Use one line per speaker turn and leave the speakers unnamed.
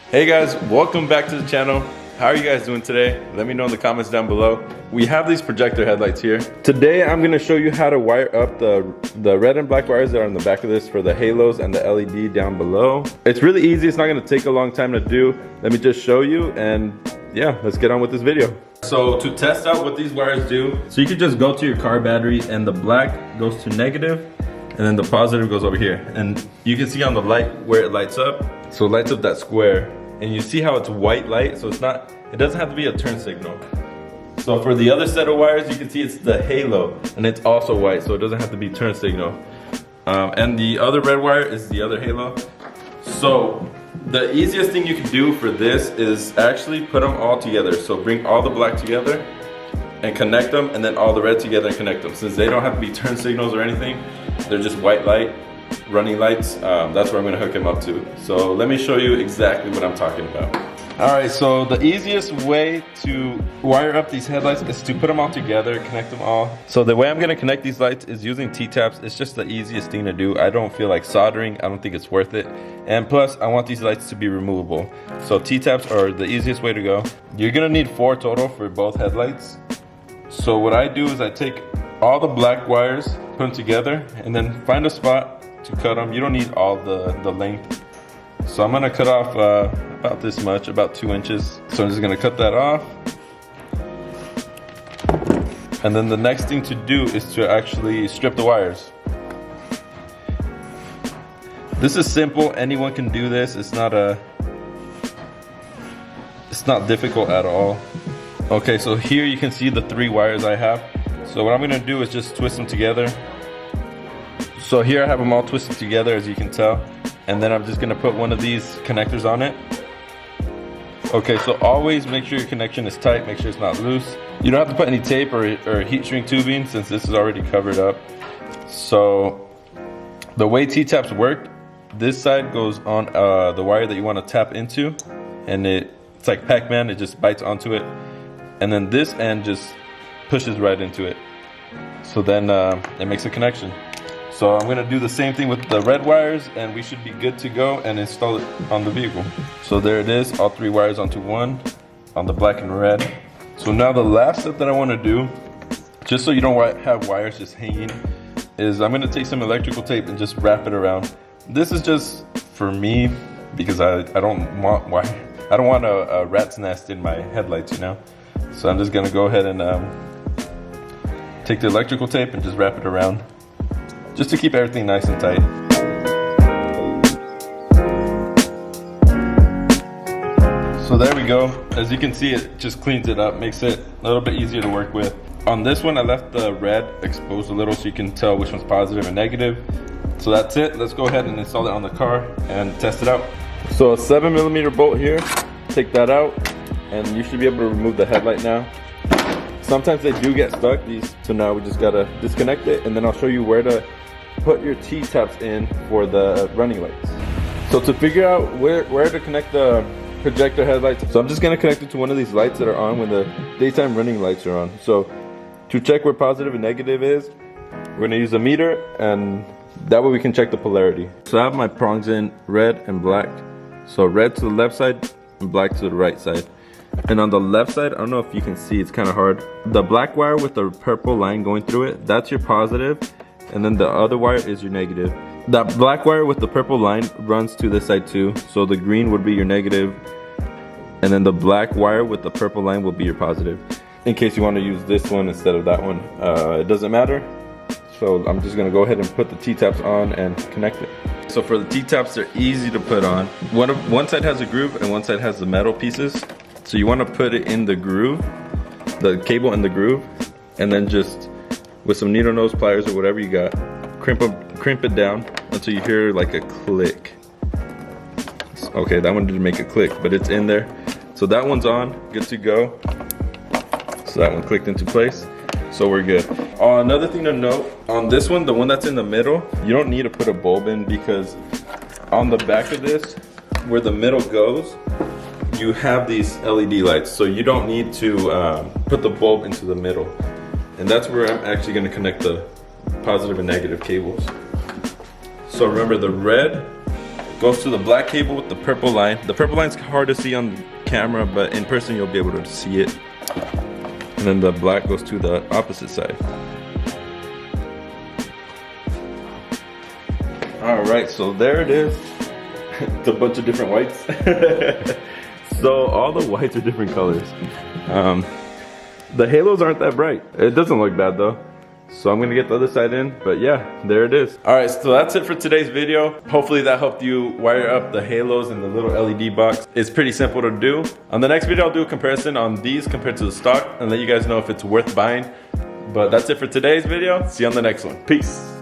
Hey guys, welcome back to the channel. How are you guys doing today? Let me know in the comments down below. We have these projector headlights here. Today I'm going to show you how to wire up the red and black wires that are on the back of this for the halos and the LED down below. It's really easy, it's not going to take a long time to do. Let me just show you, and yeah, let's get on with this video. So to test out what these wires do, so you could just go to your car battery and the black goes to negative and then the positive goes over here. And you can see on the light where it lights up. So it lights up that square. And you see how it's white light, so it doesn't have to be a turn signal. So for the other set of wires, you can see it's the halo, and it's also white, so it doesn't have to be turn signal. And the other red wire is the other halo. So the easiest thing you can do for this is actually put them all together. So bring all the black together and connect them, and then all the red together and connect them. Since they don't have to be turn signals or anything, they're just white light. Running lights, that's where I'm gonna hook him up to. So let me show you exactly what I'm talking about. All right, so the easiest way to wire up these headlights is to put them all together, connect them all. So the way I'm gonna connect these lights is using T-taps. It's just the easiest thing to do. I don't feel like soldering. I don't think it's worth it. And plus, I want these lights to be removable. So T-taps are the easiest way to go. You're gonna need 4 total for both headlights. So what I do is I take all the black wires, put them together, and then find a spot to cut them. You don't need all the length. So I'm gonna cut off about this much, about 2 inches. So I'm just gonna cut that off. And then the next thing to do is to actually strip the wires. This is simple, anyone can do this. It's not difficult at all. Okay, so here you can see the 3 wires I have. So what I'm gonna do is just twist them together. So here I have them all twisted together, as you can tell. And then I'm just gonna put one of these connectors on it. Okay, so always make sure your connection is tight, make sure it's not loose. You don't have to put any tape or heat shrink tubing since this is already covered up. So the way T-taps work, this side goes on the wire that you wanna tap into, and it's like Pac-Man, it just bites onto it. And then this end just pushes right into it. So then it makes a connection. So I'm gonna do the same thing with the red wires, and we should be good to go and install it on the vehicle. So there it is, all 3 wires onto one, on the black and red. So now the last step that I wanna do, just so you don't have wires just hanging, is I'm gonna take some electrical tape and just wrap it around. This is just for me, because I don't want a rat's nest in my headlights, you know? So I'm just gonna go ahead and take the electrical tape and just wrap it around, just to keep everything nice and tight. So there we go. As you can see, it just cleans it up, makes it a little bit easier to work with. On this one, I left the red exposed a little so you can tell which one's positive and negative. So that's it. Let's go ahead and install it on the car and test it out. So a 7mm bolt here, take that out, and you should be able to remove the headlight now. Sometimes they do get stuck, so now we just gotta disconnect it, and then I'll show you where to put your T-taps in for the running lights. So to figure out where to connect the projector headlights, so I'm just gonna connect it to one of these lights that are on when the daytime running lights are on. So to check where positive and negative is, we're gonna use a meter, and that way we can check the polarity. So I have my prongs in red and black. So red to the left side and black to the right side. And on the left side, I don't know if you can see, it's kind of hard. The black wire with the purple line going through it, that's your positive. And then the other wire is your negative. That black wire with the purple line runs to this side too. So the green would be your negative. And then the black wire with the purple line will be your positive. In case you want to use this one instead of that one, it doesn't matter. So I'm just gonna go ahead and put the T-taps on and connect it. So for the T-taps, they're easy to put on. One side has a groove and one side has the metal pieces. So you want to put it in the groove, the cable in the groove, and then just with some needle nose pliers or whatever you got, crimp it down until you hear like a click. Okay, that one didn't make a click, but it's in there. So that one's on, good to go. So that one clicked into place, so we're good. Another thing to note, on this one, the one that's in the middle, you don't need to put a bulb in, because on the back of this, where the middle goes, you have these LED lights, so you don't need to put the bulb into the middle. And that's where I'm actually gonna connect the positive and negative cables. So remember, the red goes to the black cable with the purple line. The purple line's hard to see on camera, but in person you'll be able to see it. And then the black goes to the opposite side. All right, so there it is. It's a bunch of different whites. So all the whites are different colors. The halos aren't that bright. It doesn't look bad though. So I'm gonna get the other side in, but yeah, there it is. All right, so that's it for today's video. Hopefully that helped you wire up the halos in the little LED box. It's pretty simple to do. On the next video, I'll do a comparison on these compared to the stock and let you guys know if it's worth buying. But that's it for today's video. See you on the next one. Peace.